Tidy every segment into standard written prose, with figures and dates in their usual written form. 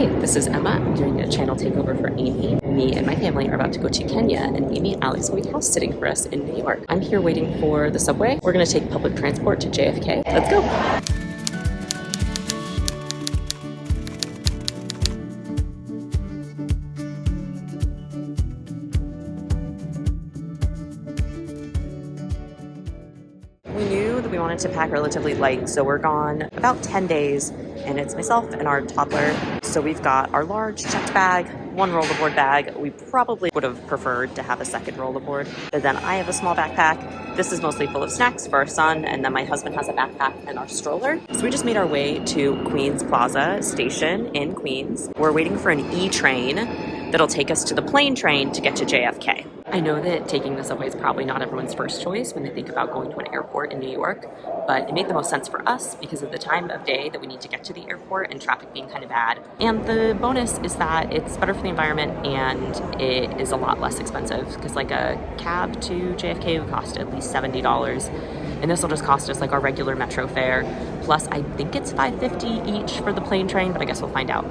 Hey, this is Emma. I'm doing a channel takeover for Amy. Me and my family are about to go to Kenya, and Amy and Alex will be house sitting for us in New York. I'm here waiting for the subway. We're going to take public transport to JFK. Let's go. We knew that we wanted to pack relatively light, so we're gone about 10 days, and it's myself and our toddler. So we've got our large checked bag, one rollaboard bag. We probably would have preferred to have a second rollaboard, but then I have a small backpack. This is mostly full of snacks for our son, and then my husband has a backpack and our stroller. So we just made our way to Queens Plaza Station in Queens. We're waiting for an E train that'll take us to the plane train to get to JFK. I know that taking the subway is probably not everyone's first choice when they think about going to an airport in New York, but it made the most sense for us because of the time of day that we need to get to the airport and traffic being kind of bad. And the bonus is that it's better for the environment and it is a lot less expensive because like a cab to JFK would cost at least $70. And this will just cost us like our regular metro fare. Plus I think it's $5.50 each for the plane train, but I guess we'll find out.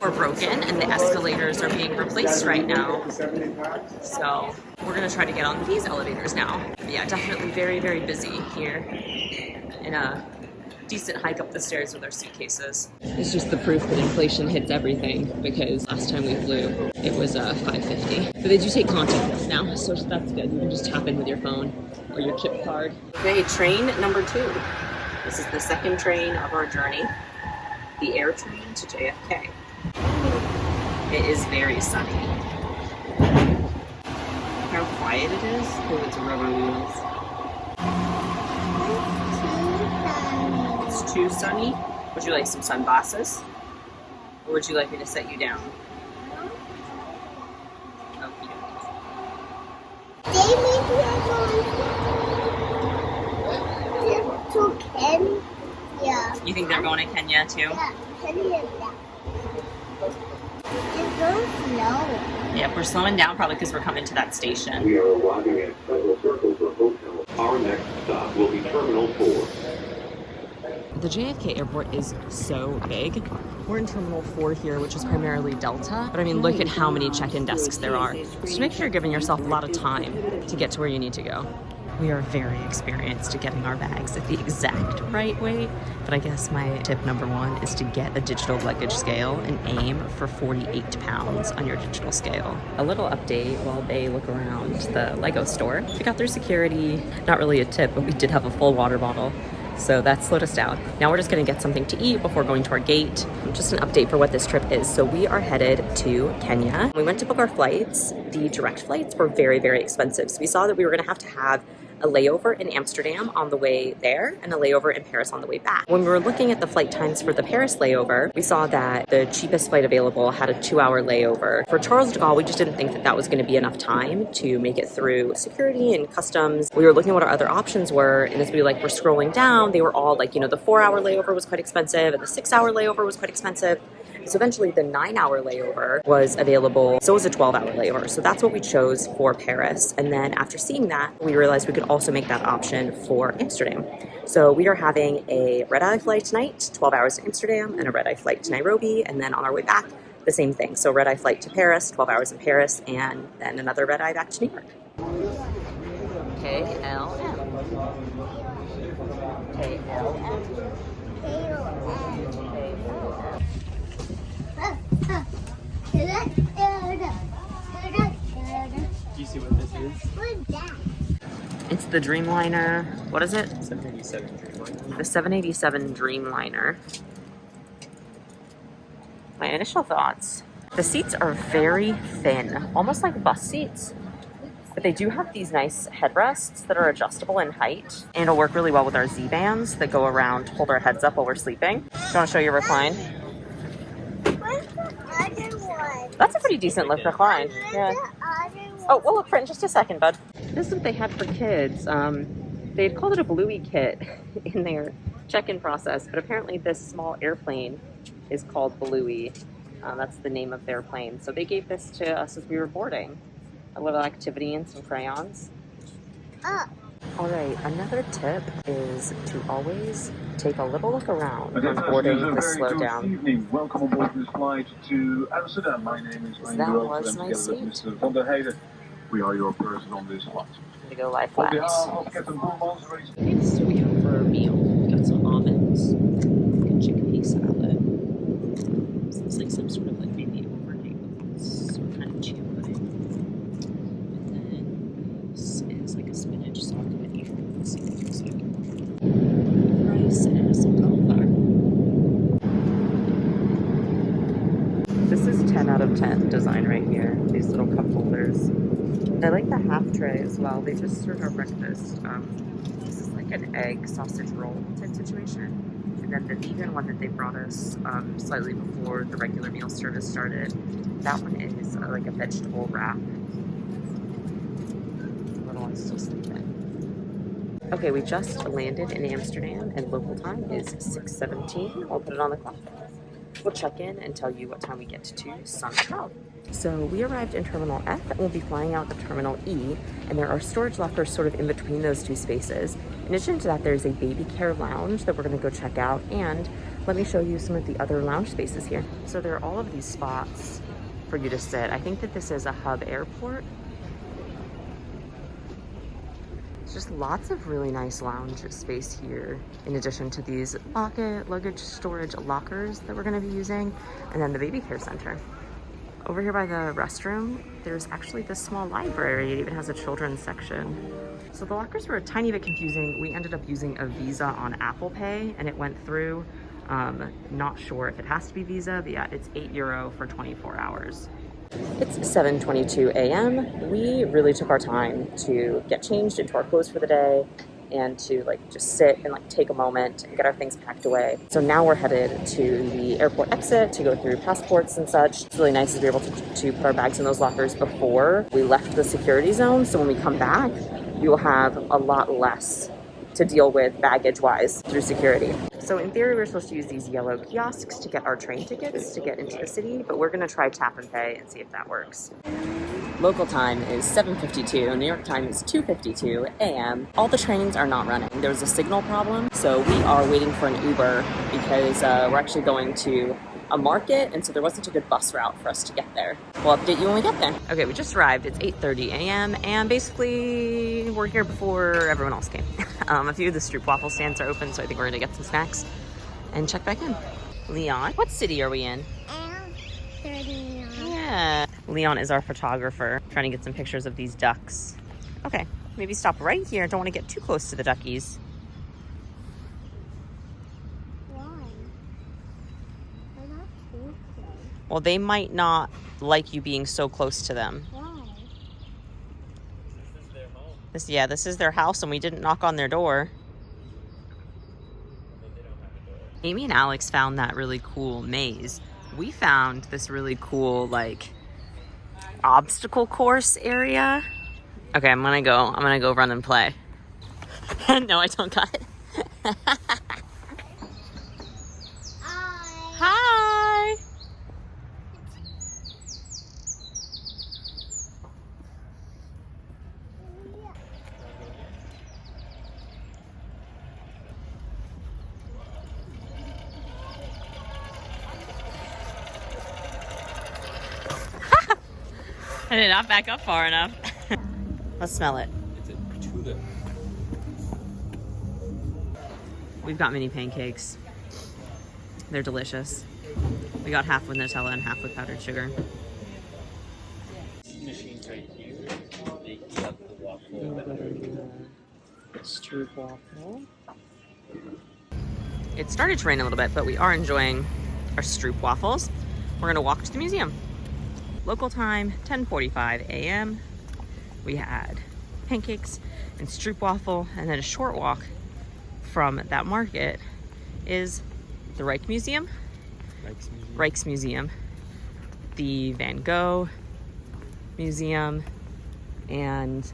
Are broken and the escalators are being replaced right now. So we're gonna try to get on these elevators now. Yeah, definitely very, very busy here and a decent hike up the stairs with our suitcases. It's just the proof that inflation hits everything because last time we flew, it was $5.50. But they do take contactless now, so that's good. You can just tap in with your phone or your chip card. Okay, train number 2. This is the second train of our journey. The air train to JFK. It is very sunny. How quiet it is? Oh, it's rubber wheels. It's too sunny. Would you like some sunglasses? Or would you like me to set you down? Okay. They make me go to Kenya. You think they're going to Kenya too? Yeah, Kenya. It's going slow. Yeah, we're slowing down probably because we're coming to that station. We are arriving at Federal Circle for hotel. Our next stop will be Terminal 4. The JFK airport is so big. We're in Terminal 4 here, which is primarily Delta. But I mean, look at how many check-in desks there are. Just make sure you're giving yourself a lot of time to get to where you need to go. We are very experienced at getting our bags at the exact right weight, but I guess my tip number 1 is to get a digital luggage scale and aim for 48 pounds on your digital scale. A little update while they look around the Lego store. We got through security, not really a tip, but we did have a full water bottle. So that slowed us down. Now we're just gonna get something to eat before going to our gate. Just an update for what this trip is. So we are headed to Kenya. We went to book our flights. The direct flights were very, very expensive. So we saw that we were gonna have to have a layover in Amsterdam on the way there and a layover in Paris on the way back. When we were looking at the flight times for the Paris layover, we saw that the cheapest flight available had a 2-hour layover. For Charles de Gaulle, we just didn't think that that was going to be enough time to make it through security and customs. We were looking at what our other options were, and as we were scrolling down, they were all the 4-hour layover was quite expensive and the 6-hour layover was quite expensive. So eventually the 9-hour layover was available. So was a 12-hour layover. So that's what we chose for Paris. And then after seeing that, we realized we could also make that option for Amsterdam. So we are having a red-eye flight tonight, 12 hours to Amsterdam, and a red-eye flight to Nairobi. And then on our way back, the same thing. So red-eye flight to Paris, 12 hours in Paris, and then another red-eye back to New York. KLM. KLM. Do you see what this is? What's that? It's the Dreamliner. What is it? 787 Dreamliner. The 787 Dreamliner. My initial thoughts. The seats are very thin, almost like bus seats. But they do have these nice headrests that are adjustable in height. And it'll work really well with our Z-bands that go around to hold our heads up while we're sleeping. Do you want to show your recline? What's the other one? That's a pretty decent lift recline. Yeah. Oh, we'll look for it in just a second, bud. This is what they had for kids. They had called it a Bluey kit in their check-in process, but apparently this small airplane is called Bluey. That's the name of their plane. So they gave this to us as we were boarding. A little activity and some crayons. Oh, All right, another tip is to always take a little look around when Passengers, boarding a the very slow good down. evening. Welcome aboard this flight to Amsterdam. My name is That Rainbow, was and my together with seat. Mr. Van der Heijden, we are your person on this flight. To go lie On flat. behalf of Captain Boermans, race Okay, this is what we have for our meal. We got some almonds, like a chickpea salad. This looks like some sort of like maybe overnight oats or kind of chia pudding. And then this is like a spinach sock veggie. Let's see what it looks like. Rice and some cauliflower. This is 10 out of 10 design right here. These little cup holders. I like the half tray as well. They just serve our breakfast. This is like an egg sausage roll type situation. And then the vegan one that they brought us slightly before the regular meal service started, that one is like a vegetable wrap. The little one's still sleeping. Okay, we just landed in Amsterdam and local time is 6:17. I'll put it on the clock. We'll check in and tell you what time we get to Central. So we arrived in Terminal F and we'll be flying out of Terminal E, and there are storage lockers sort of in between those two spaces. In addition to that, there's a baby care lounge that we're gonna go check out, and let me show you some of the other lounge spaces here. So there are all of these spots for you to sit. I think that this is a hub airport. Just lots of really nice lounge space here, in addition to these luggage storage lockers that we're going to be using, and then the baby care center. Over here by the restroom, there's actually this small library. It even has a children's section. So the lockers were a tiny bit confusing. We ended up using a Visa on Apple Pay, and it went through. Not sure if it has to be Visa, but yeah, it's €8 for 24 hours. It's 7:22 a.m. We really took our time to get changed into our clothes for the day and to like just sit and like take a moment and get our things packed away. So now we're headed to the airport exit to go through passports and such. It's really nice to be able to put our bags in those lockers before we left the security zone. So when we come back, we will have a lot less to deal with baggage-wise through security. So in theory, we're supposed to use these yellow kiosks to get our train tickets to get into the city, but we're gonna try tap and pay and see if that works. Local time is 7:52, New York time is 2:52 a.m. All the trains are not running. There was a signal problem, so we are waiting for an Uber because we're actually going to a market, and so there wasn't a good bus route for us to get there. We'll update you when we get there. Okay, we just arrived. It's 8:30 a.m. and basically we're here before everyone else came. A few of the stroopwafel stands are open, so I think we're gonna get some snacks and check back in. Leon, what city are we in? Amsterdam. Yeah. Leon is our photographer, trying to get some pictures of these ducks. Okay, maybe stop right here. Don't want to get too close to the duckies. Well, they might not like you being so close to them. Why? This is their home. This is their house, and we didn't knock on their door. They don't have a door. Amy and Alex found that really cool maze. We found this really cool, like, obstacle course area. Okay, I'm gonna go run and play. No, I don't got it. Hi. I did not back up far enough. Let's smell it. It's a tulip. We've got mini pancakes. They're delicious. We got half with Nutella and half with powdered sugar. Machines right here. They heat up the waffle. Stroopwafel. It started to rain a little bit, but we are enjoying our stroopwafels. We're gonna walk to the museum. Local time, 10:45 a.m. We had pancakes and stroopwafel, and then a short walk from that market is the Rijksmuseum, the Van Gogh Museum, and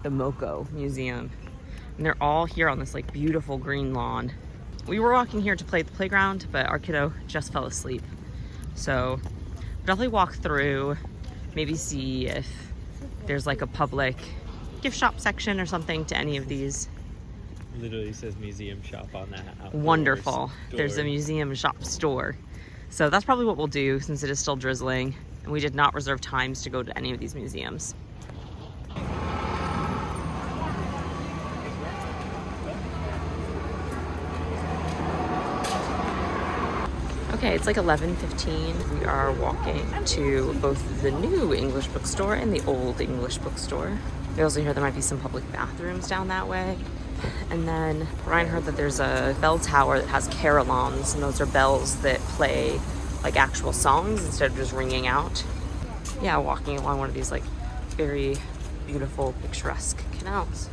the Moko Museum. And they're all here on this like beautiful green lawn. We were walking here to play at the playground, but our kiddo just fell asleep. So definitely walk through, maybe see if there's like a public gift shop section or something to any of these. Literally says museum shop on that. Wonderful. Door. There's a museum shop store. So that's probably what we'll do since it is still drizzling. And we did not reserve times to go to any of these museums. Okay, it's like 11:15. We are walking to both the new English bookstore and the old English bookstore. We also hear there might be some public bathrooms down that way. And then Ryan heard that there's a bell tower that has carillons, and those are bells that play like actual songs instead of just ringing out. Yeah, walking along one of these like very beautiful, picturesque canals.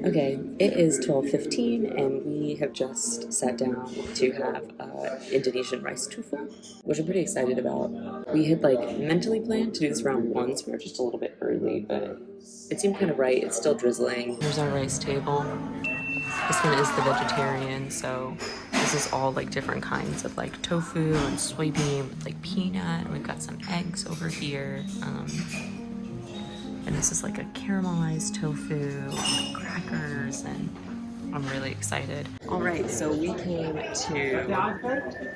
Okay, it is 12:15 and we have just sat down to have Indonesian rice tofu, which I'm pretty excited about. We had like mentally planned to do this around 1, so we were just a little bit early, but it seemed kind of right. It's still drizzling. Here's our rice table. This one is the vegetarian, so this is all like different kinds of like tofu and soybean with like peanut. And we've got some eggs over here. And this is like a caramelized tofu, like crackers, and I'm really excited. All right, so we came to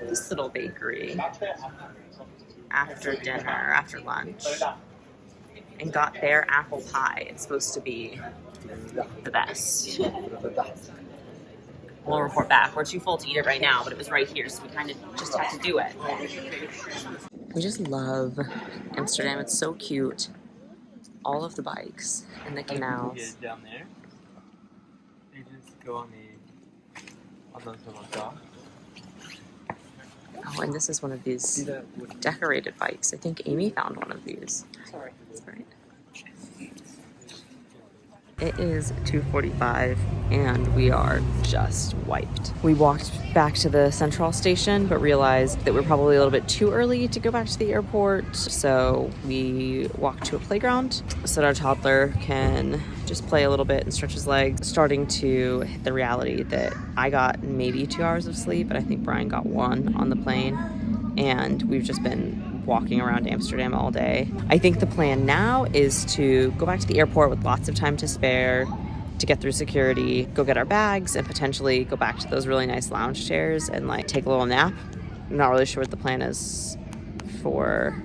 this little bakery after dinner, after lunch, and got their apple pie. It's supposed to be the best. We'll report back. We're too full to eat it right now, but it was right here, so we kind of just had to do it. We just love Amsterdam. It's so cute. All of the bikes and the canals. Down there, they just go on those little docks. Oh, and this is one of these decorated bikes. I think Amy found one of these. Sorry. That's right. It is 2:45 and we are just wiped. We walked back to the Central station but realized that we're probably a little bit too early to go back to the airport, so we walked to a playground so that our toddler can just play a little bit and stretch his legs, starting to hit the reality that I got maybe 2 hours of sleep, but I think Brian got 1 on the plane, and we've just been walking around Amsterdam all day. I think the plan now is to go back to the airport with lots of time to spare to get through security, go get our bags, and potentially go back to those really nice lounge chairs and like take a little nap. I'm not really sure what the plan is for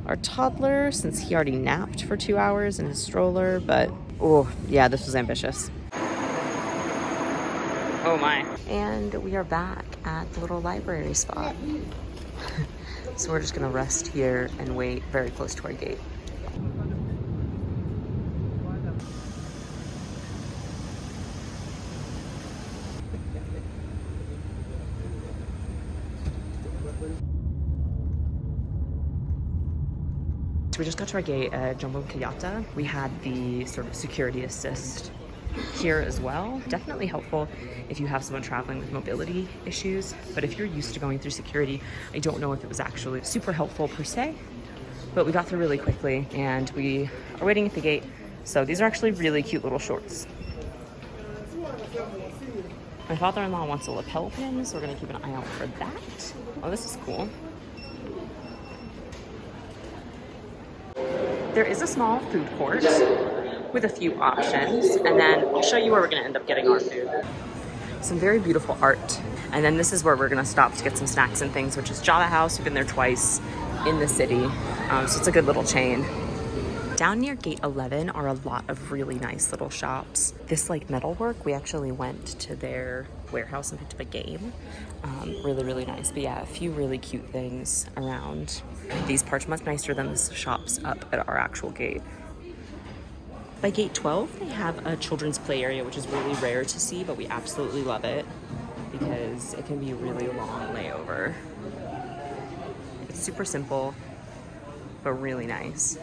our toddler since he already napped for 2 hours in his stroller, but oh yeah, this was ambitious. Oh my. And we are back at the little library spot. So we're just gonna rest here and wait very close to our gate. So we just got to our gate at Jomo Kenyatta. We had the sort of security assist here as well. Definitely helpful if you have someone traveling with mobility issues, but if you're used to going through security, I don't know if it was actually super helpful per se, but we got through really quickly and we are waiting at the gate. So these are actually really cute little shorts. My father-in-law wants a lapel pin, so we're gonna keep an eye out for that. Oh, this is cool. There is a small food court with a few options, and then I'll show you where we're gonna end up getting our food. Some very beautiful art. And then this is where we're gonna stop to get some snacks and things, which is Java House. We've been there twice in the city, so it's a good little chain. Down near gate 11 are a lot of really nice little shops. This like metalwork, we actually went to their warehouse and picked up a game. Really, really nice. But yeah, a few really cute things around these parts, much nicer than the shops up at our actual gate. By gate 12, they have a children's play area, which is really rare to see, but we absolutely love it because it can be a really long layover. It's super simple, but really nice.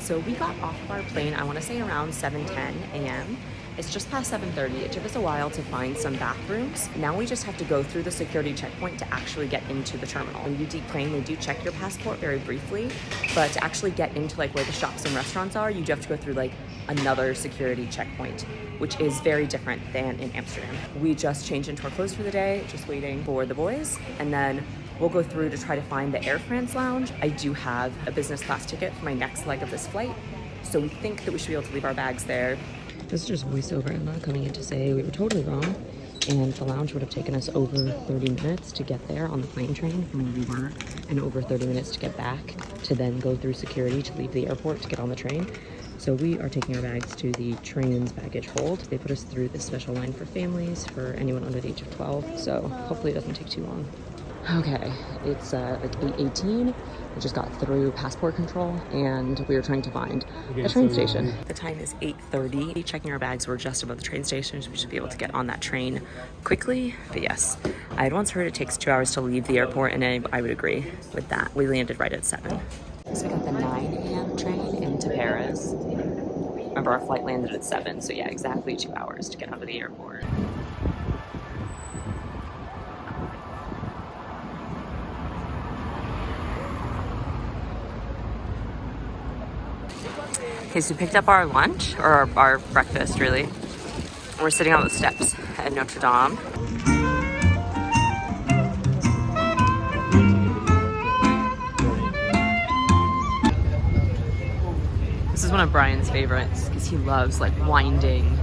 So we got off our plane, I want to say around 7:10 a.m. It's just past 7:30. It took us a while to find some bathrooms. Now we just have to go through the security checkpoint to actually get into the terminal. When you deplane, they do check your passport very briefly, but to actually get into like where the shops and restaurants are, you do have to go through like another security checkpoint, which is very different than in Amsterdam. We just changed into our clothes for the day, just waiting for the boys, and then we'll go through to try to find the Air France lounge. I do have a business class ticket for my next leg of this flight, so we think that we should be able to leave our bags there. This is just voiceover. I'm not coming in to say we were totally wrong, and the lounge would have taken us over 30 minutes to get there on the plane train from where we were, and over 30 minutes to get back, to then go through security to leave the airport to get on the train. So we are taking our bags to the train's baggage hold. They put us through this special line for families, for anyone under the age of 12, so hopefully it doesn't take too long. Okay, it's like 8:18. We just got through passport control and we were trying to find a train station. The time is 8:30. Checking our bags, we're just above the train station, so we should be able to get on that train quickly. But yes, I had once heard it takes 2 hours to leave the airport, and I would agree with that. We landed right at 7. So we got the 9 a.m. train into Paris. Remember, our flight landed at 7, so yeah, exactly 2 hours to get out of the airport. Okay, so we picked up our lunch, or our breakfast, really. And we're sitting on the steps at Notre Dame. This is one of Brian's favorites, because he loves, like, winding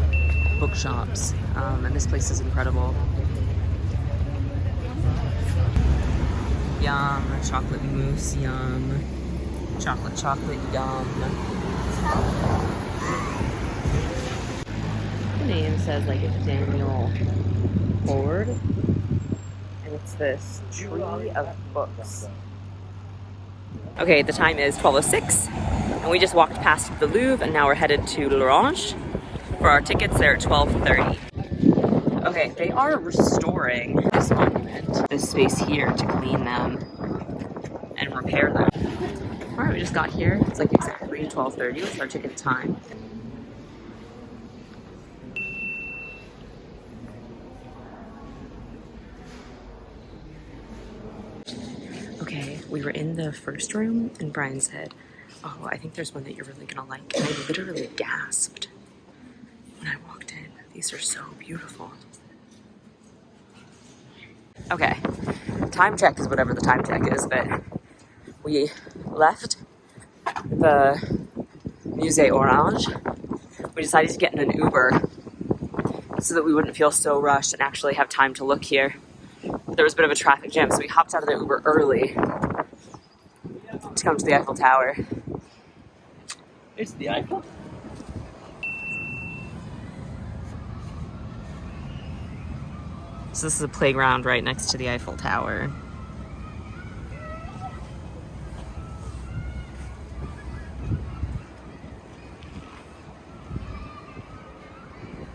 bookshops. And this place is incredible. Yum, chocolate mousse, yum. Chocolate, yum. The name says like it's Daniel Ford, and it's this tree of books. Okay, the time is 12:06, and we just walked past the Louvre, and now we're headed to L'Orange for our tickets. They're at 12:30. Okay, they are restoring this monument, this space here, to clean them and repair them. All right, we just got here. It's like exactly 12:30. It's our ticket time. Okay, we were in the first room, and Brian said, "Oh, I think there's one that you're really gonna like." And I literally gasped when I walked in. These are so beautiful. Okay, time check is whatever the time check is, but we left the Musée Orange. We decided to get in an Uber so that we wouldn't feel so rushed and actually have time to look here. There was a bit of a traffic jam, so we hopped out of the Uber early to come to the Eiffel Tower. It's the Eiffel. So this is a playground right next to the Eiffel Tower.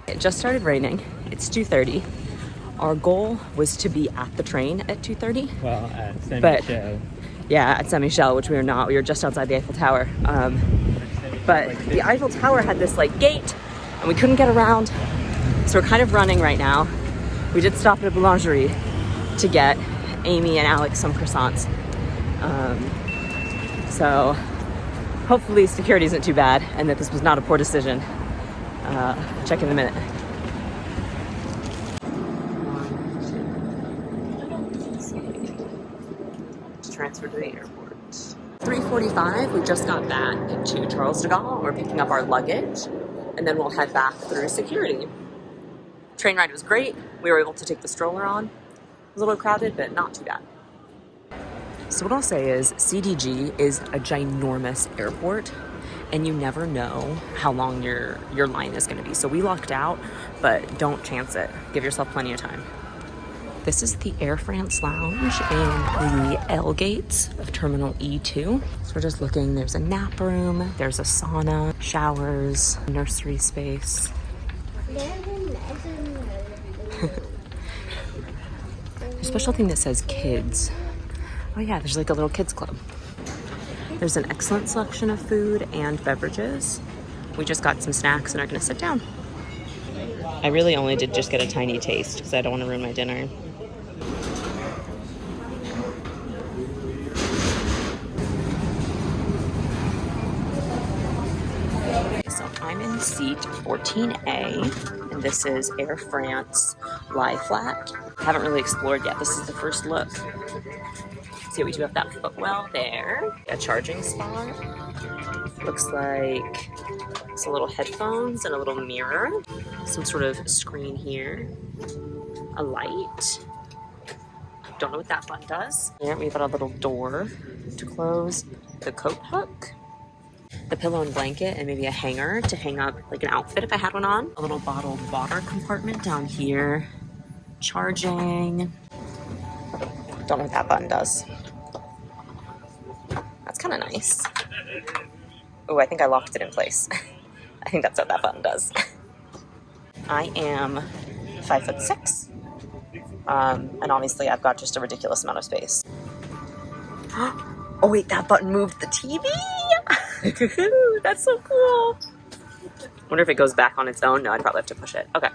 It just started raining. It's 2:30. Our goal was to be at the train at 2:30. Well, at Saint-Michel. Yeah, at Saint-Michel, which we were not. We were just outside the Eiffel Tower. But the Eiffel Tower had this like gate, and we couldn't get around. So we're kind of running right now. We did stop at a boulangerie to get Amy and Aleks some croissants. So hopefully security isn't too bad and that this was not a poor decision. Check in a minute. Transfer to the airport. 3:45, we just got back to Charles de Gaulle. We're picking up our luggage, and then we'll head back through security. Train ride was great. We were able to take the stroller on. It was a little crowded, but not too bad. So what I'll say is CDG is a ginormous airport, and you never know how long your line is going to be. So we lucked out, but don't chance it. Give yourself plenty of time. This is the Air France lounge in the L gate of Terminal E2. So we're just looking. There's a nap room, there's a sauna, showers, nursery space. There's a special thing that says kids. Oh yeah, there's like a little kids club. There's an excellent selection of food and beverages. We just got some snacks and are gonna sit down. I really only did just get a tiny taste because I don't want to ruin my dinner. So I'm in seat 14A, and this is Air France lie flat. I haven't really explored yet. This is the first look. See, we do have that footwell there, a charging spot. Looks like some little headphones and a little mirror, some sort of screen here, a light. Don't know what that one does. Here we've got a little door to close the coat hook, the pillow and blanket, and maybe a hanger to hang up like an outfit if I had one on. A little bottled water compartment down here, charging. Don't know what that button does. That's kind of nice. Oh, I think I locked it in place. I think that's what that button does. I am 5'6", and obviously I've got just a ridiculous amount of space. Oh wait, that button moved the TV. That's so cool. Wonder if it goes back on its own. No, I'd probably have to push it. Okay.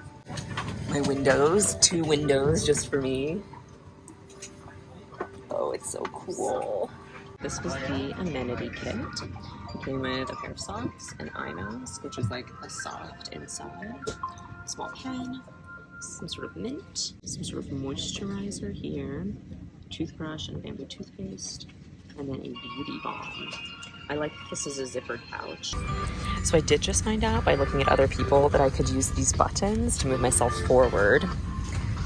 My windows, 2 windows just for me. Oh, it's so cool. This was the amenity kit. It came with a pair of socks, an eye mask, which is like a soft inside, a small pen, some sort of mint, some sort of moisturizer here, toothbrush and bamboo toothpaste, and then a beauty balm. I like this as a zippered pouch. So I did just find out by looking at other people that I could use these buttons to move myself forward.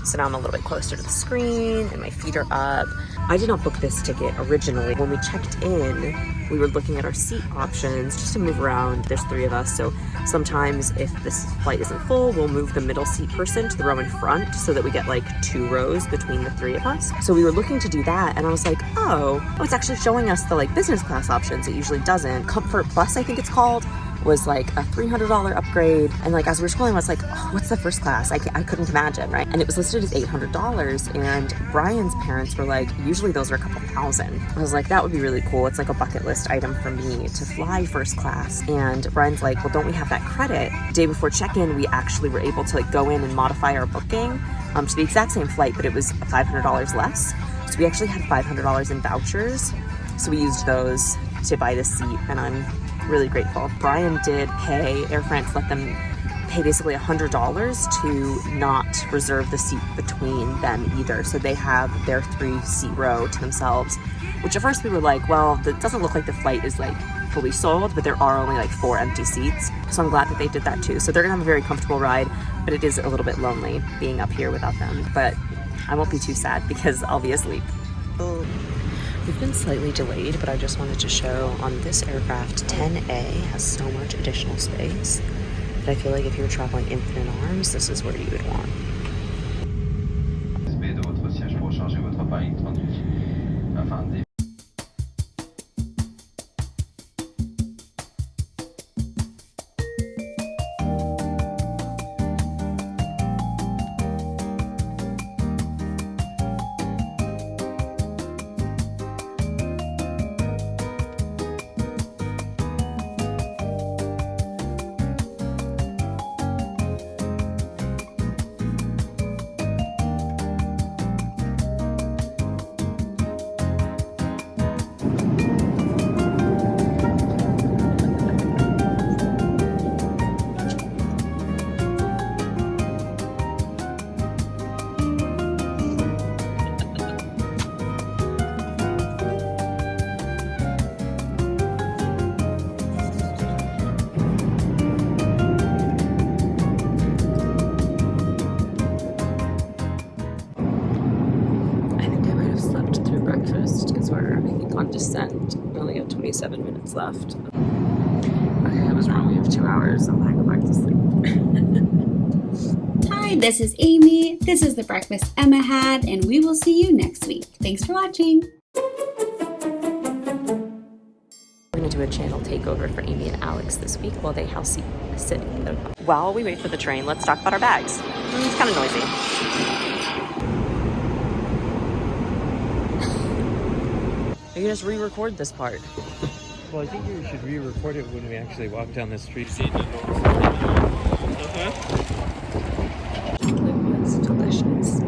So now I'm a little bit closer to the screen and my feet are up. I did not book this ticket originally. When we checked in, we were looking at our seat options just to move around. There's 3 of us, so sometimes if this flight isn't full, we'll move the middle seat person to the row in front so that we get like 2 rows between the 3 of us. So we were looking to do that, and I was like, oh, it's actually showing us the like business class options. It usually doesn't. Comfort Plus, I think it's called, was like a $300 upgrade, and like as we were scrolling I was like, oh, what's the first class? I couldn't imagine, right? And it was listed as $800, and Brian's parents were like, usually those are a couple thousand. I was like, that would be really cool. It's like a bucket list item for me to fly first class. And Brian's like, well, don't we have that credit? Day before check-in, we actually were able to like go in and modify our booking to the exact same flight, but it was $500 less. So we actually had $500 in vouchers, so we used those to buy this seat, and I'm really grateful. Brian did pay, Air France let them pay basically $100 to not reserve the seat between them either. So they have their 3-seat row to themselves, which at first we were like, well, it doesn't look like the flight is like fully sold, but there are only like 4 empty seats. So I'm glad that they did that too. So they're gonna have a very comfortable ride, but it is a little bit lonely being up here without them. But I won't be too sad because I'll be asleep. Oh. We've been slightly delayed, but I just wanted to show on this aircraft, 10A has so much additional space that I feel like if you were traveling infinite arms, this is where you would want. On descent, we only have 27 minutes left. Okay, I was wrong. We have 2 hours. I'm gonna go back to sleep. Hi, this is Amy. This is the breakfast Emma had, and we will see you next week. Thanks for watching. We're gonna do a channel takeover for Amy and Alex this week while they house sit. While we wait for the train, let's talk about our bags. It's kind of noisy. You can just re-record this part. Well, I think you should re-record it when we actually walk down the street. It was delicious.